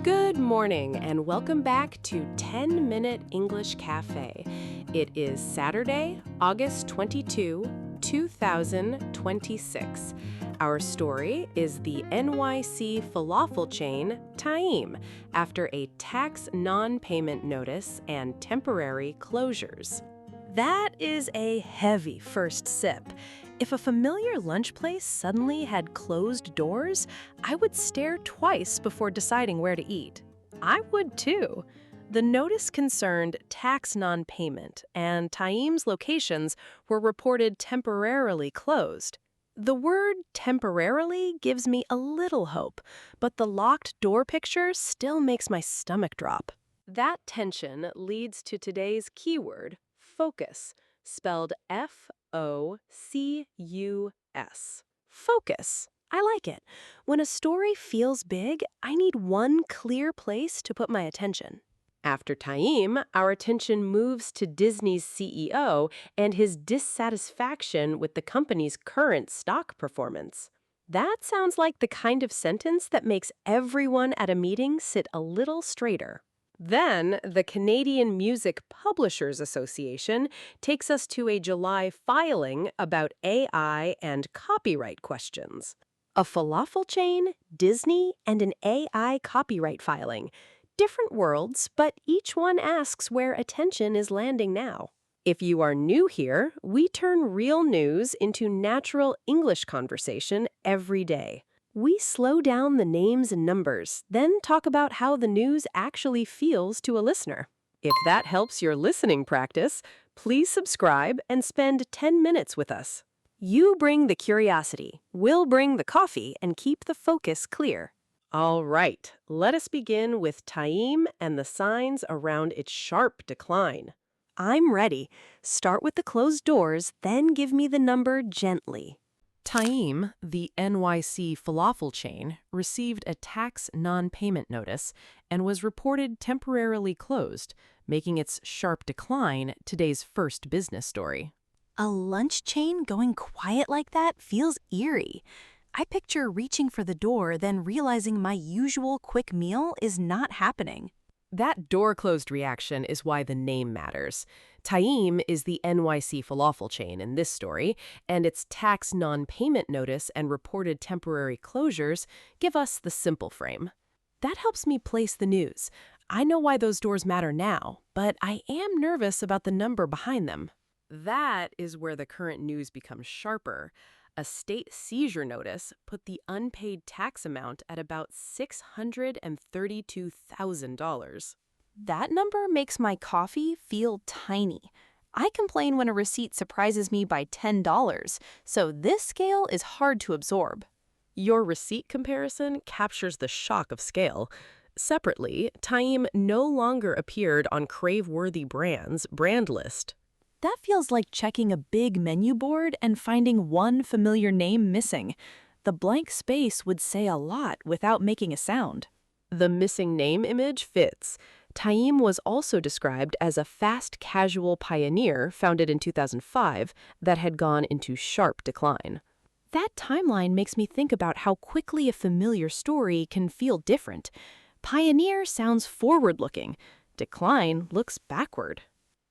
Good morning and welcome back to 10-Minute English Cafe. It is Saturday, August 22, 2026. Our story is the NYC falafel chain Taïm after a tax non-payment notice and temporary closures. That is a heavy first sip. If a familiar lunch place suddenly had closed doors, I would stare twice before deciding where to eat. I would too. The notice concerned tax non-payment, and Taïm's locations were reported temporarily closed. The word temporarily gives me a little hope, but the locked door picture still makes my stomach drop. That tension leads to today's keyword, focus, spelled F-O-C-U-S. Focus. I like it. When a story feels big, I need one clear place to put my attention. After Taïm, our attention moves to Disney's CEO and his dissatisfaction with the company's current stock performance. That sounds like the kind of sentence that makes everyone at a meeting sit a little straighter. Then, the Canadian Music Publishers Association takes us to a July filing about AI and copyright questions. A falafel chain, Disney, and an AI copyright filing. Different worlds, but each one asks where attention is landing now. If you are new here, we turn real news into natural English conversation every day. We slow down the names and numbers, then talk about how the news actually feels to a listener. If that helps your listening practice, please subscribe and spend 10 minutes with us. You bring the curiosity, we'll bring the coffee, and keep the focus clear. All right, let us begin with Taïm and the signs around its sharp decline. I'm ready. Start with the closed doors, then give me the number gently. Taïm, the NYC falafel chain, received a tax non-payment notice and was reported temporarily closed, making its sharp decline today's first business story. A lunch chain going quiet like that feels eerie. I picture reaching for the door, then realizing my usual quick meal is not happening. That door-closed reaction is why the name matters. Taïm is the NYC falafel chain in this story, and its tax non-payment notice and reported temporary closures give us the simple frame. That helps me place the news. I know why those doors matter now, but I am nervous about the number behind them. That is where the current news becomes sharper. A state seizure notice put the unpaid tax amount at about $632,000. That number makes my coffee feel tiny. I complain when a receipt surprises me by $10, so this scale is hard to absorb. Your receipt comparison captures the shock of scale. Separately, Taïm no longer appeared on Craveworthy Brands' brand list. That feels like checking a big menu board and finding one familiar name missing. The blank space would say a lot without making a sound. The missing name image fits. Taïm was also described as a fast casual pioneer founded in 2005 that had gone into sharp decline. That timeline makes me think about how quickly a familiar story can feel different. Pioneer sounds forward-looking. Decline looks backward.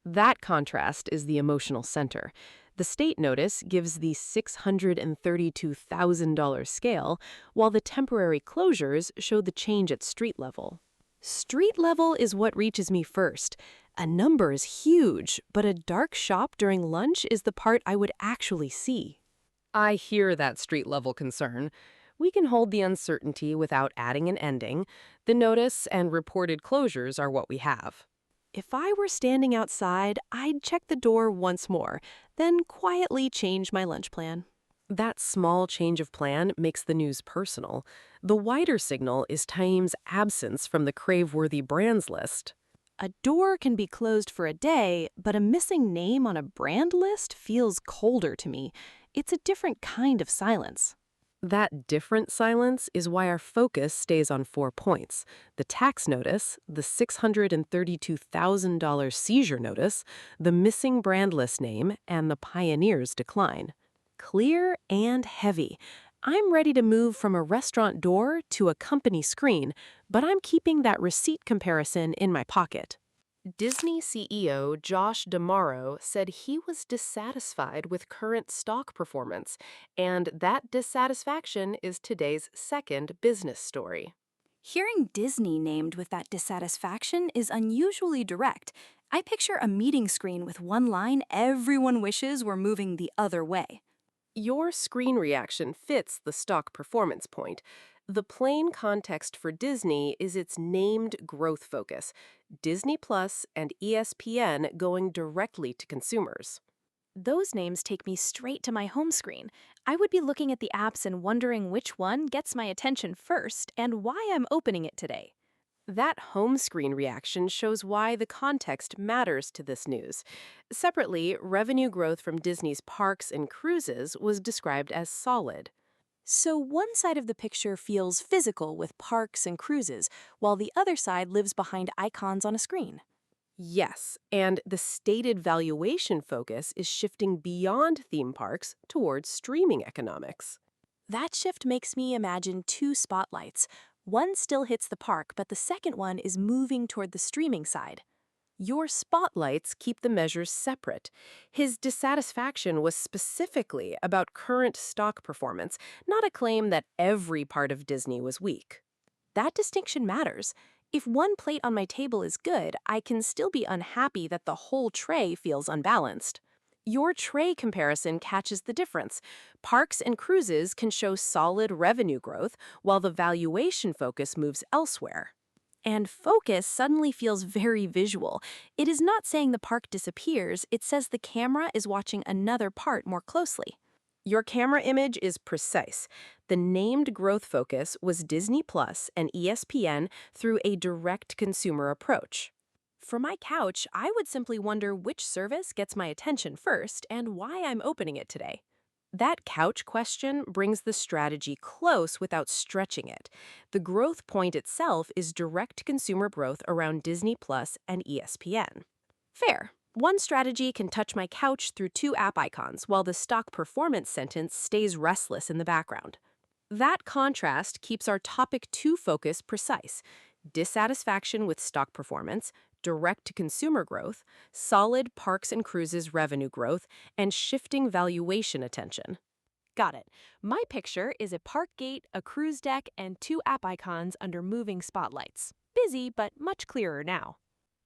That contrast is the emotional center. The state notice gives the $632,000 scale, while the temporary closures show the change at street level. Street level is what reaches me first. A number is huge, but a dark shop during lunch is the part I would actually see. I hear that street level concern. We can hold the uncertainty without adding an ending. The notice and reported closures are what we have. If I were standing outside, I'd check the door once more, then quietly change my lunch plan. That small change of plan makes the news personal. The wider signal is Taïm's absence from the Craveworthy Brands list. A door can be closed for a day, but a missing name on a brand list feels colder to me. It's a different kind of silence. That different silence is why our focus stays on 4 points: the tax notice, the $632,000 seizure notice, the missing brand list name, and the pioneer's decline. Clear and heavy. I'm ready to move from a restaurant door to a company screen, but I'm keeping that receipt comparison in my pocket. Disney CEO Josh D'Amaro said he was dissatisfied with current stock performance, and that dissatisfaction is today's second business story. Hearing Disney named with that dissatisfaction is unusually direct. I picture a meeting screen with one line everyone wishes were moving the other way. Your screen reaction fits the stock performance point. The plain context for Disney is its named growth focus, Disney+ and ESPN going directly to consumers. Those names take me straight to my home screen. I would be looking at the apps and wondering which one gets my attention first and why I'm opening it today. That home screen reaction shows why the context matters to this news. Separately, revenue growth from Disney's parks and cruises was described as solid. So one side of the picture feels physical with parks and cruises, while the other side lives behind icons on a screen. Yes, and the stated valuation focus is shifting beyond theme parks towards streaming economics. That shift makes me imagine two spotlights. One still hits the park, but the second one is moving toward the streaming side. Your spotlights keep the measures separate. His dissatisfaction was specifically about current stock performance, not a claim that every part of Disney was weak. That distinction matters. If one plate on my table is good, I can still be unhappy that the whole tray feels unbalanced. Your tray comparison catches the difference. Parks and cruises can show solid revenue growth, while the valuation focus moves elsewhere. And focus suddenly feels very visual. It is not saying the park disappears, it says the camera is watching another part more closely. Your camera image is precise. The named growth focus was Disney+ and ESPN through a direct consumer approach. For my couch, I would simply wonder which service gets my attention first and why I'm opening it today. That couch question brings the strategy close without stretching it. The growth point itself is direct consumer growth around Disney+ and ESPN. Fair. One strategy can touch my couch through two app icons, while the stock performance sentence stays restless in the background. That contrast keeps our topic 2 focus precise: dissatisfaction with stock performance, direct-to-consumer growth, solid parks and cruises revenue growth, and shifting valuation attention. Got it. My picture is a park gate, a cruise deck, and two app icons under moving spotlights. Busy, but much clearer now.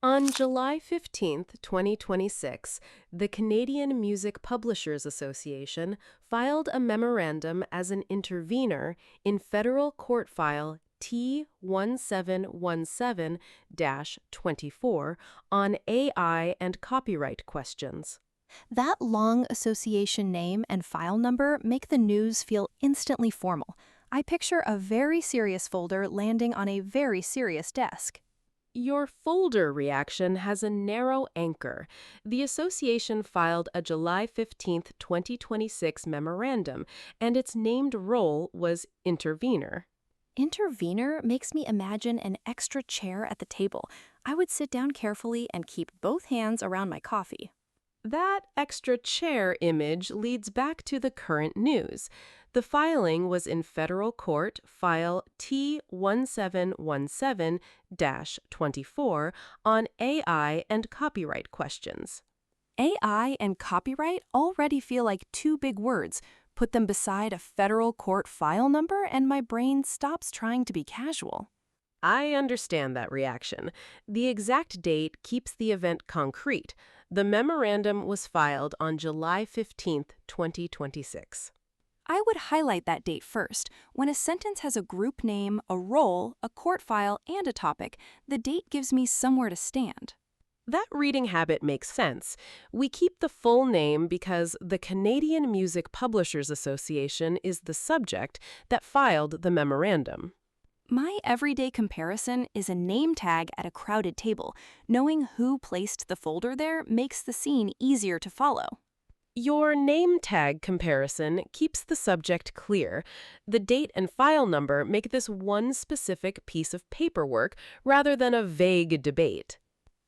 On July 15, 2026, the Canadian Music Publishers Association filed a memorandum as an intervener in federal court file T1717-24 on AI and copyright questions. That long association name and file number make the news feel instantly formal. I picture a very serious folder landing on a very serious desk. Your folder reaction has a narrow anchor. The association filed a July 15, 2026 memorandum, and its named role was intervener. Intervener makes me imagine an extra chair at the table. I would sit down carefully and keep both hands around my coffee. That extra chair image leads back to the current news. The filing was in federal court, file T1717-24 on AI and copyright questions. AI and copyright already feel like two big words. Put them beside a federal court file number and my brain stops trying to be casual. I understand that reaction. The exact date keeps the event concrete. The memorandum was filed on July 15, 2026. I would highlight that date first. When a sentence has a group name, a role, a court file, and a topic, the date gives me somewhere to stand. That reading habit makes sense. We keep the full name because the Canadian Music Publishers Association is the subject that filed the memorandum. My everyday comparison is a name tag at a crowded table. Knowing who placed the folder there makes the scene easier to follow. Your name tag comparison keeps the subject clear. The date and file number make this one specific piece of paperwork rather than a vague debate.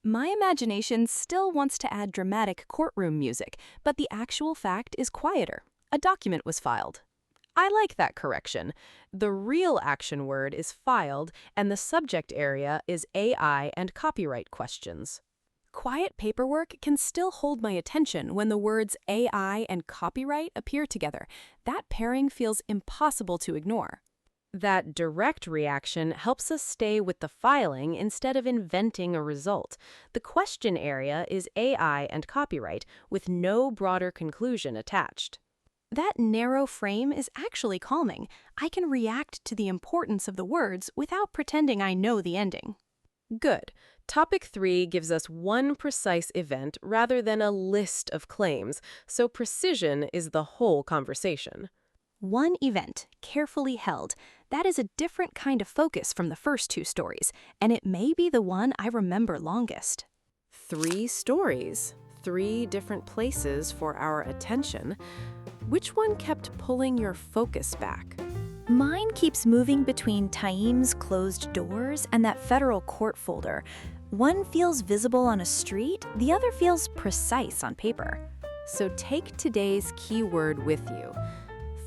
My imagination still wants to add dramatic courtroom music, but the actual fact is quieter. A document was filed. I like that correction. The real action word is filed, and the subject area is AI and copyright questions. Quiet paperwork can still hold my attention when the words AI and copyright appear together. That pairing feels impossible to ignore. That direct reaction helps us stay with the filing instead of inventing a result. The question area is AI and copyright, with no broader conclusion attached. That narrow frame is actually calming. I can react to the importance of the words without pretending I know the ending. Good. Topic 3 gives us one precise event rather than a list of claims, so precision is the whole conversation. One event, carefully held. That is a different kind of focus from the first two stories, and it may be the one I remember longest. 3 stories, 3 different places for our attention. Which one kept pulling your focus back? Mine keeps moving between Taïm's closed doors and that federal court folder. One feels visible on a street, the other feels precise on paper. So take today's keyword with you.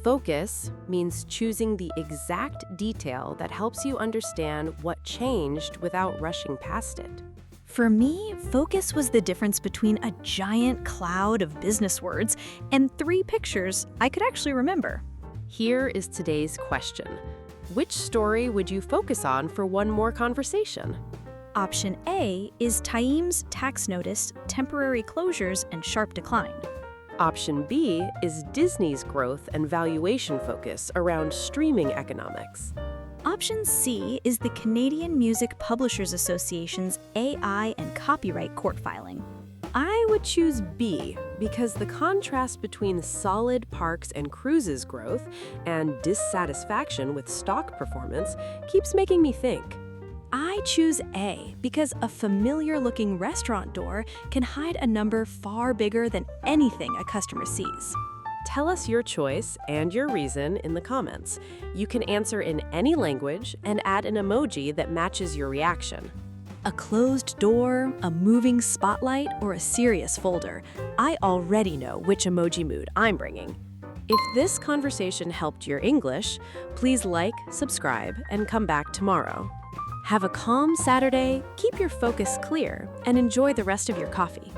Focus means choosing the exact detail that helps you understand what changed without rushing past it. For me, focus was the difference between a giant cloud of business words and 3 pictures I could actually remember. Here is today's question. Which story would you focus on for one more conversation? Option A is Taïm's tax notice, temporary closures, and sharp decline. Option B is Disney's growth and valuation focus around streaming economics. Option C is the Canadian Music Publishers Association's AI and copyright court filing. I would choose B because the contrast between solid parks and cruises growth and dissatisfaction with stock performance keeps making me think. I choose A because a familiar-looking restaurant door can hide a number far bigger than anything a customer sees. Tell us your choice and your reason in the comments. You can answer in any language and add an emoji that matches your reaction. A closed door, a moving spotlight, or a serious folder. I already know which emoji mood I'm bringing. If this conversation helped your English, please like, subscribe, and come back tomorrow. Have a calm Saturday, keep your focus clear, and enjoy the rest of your coffee.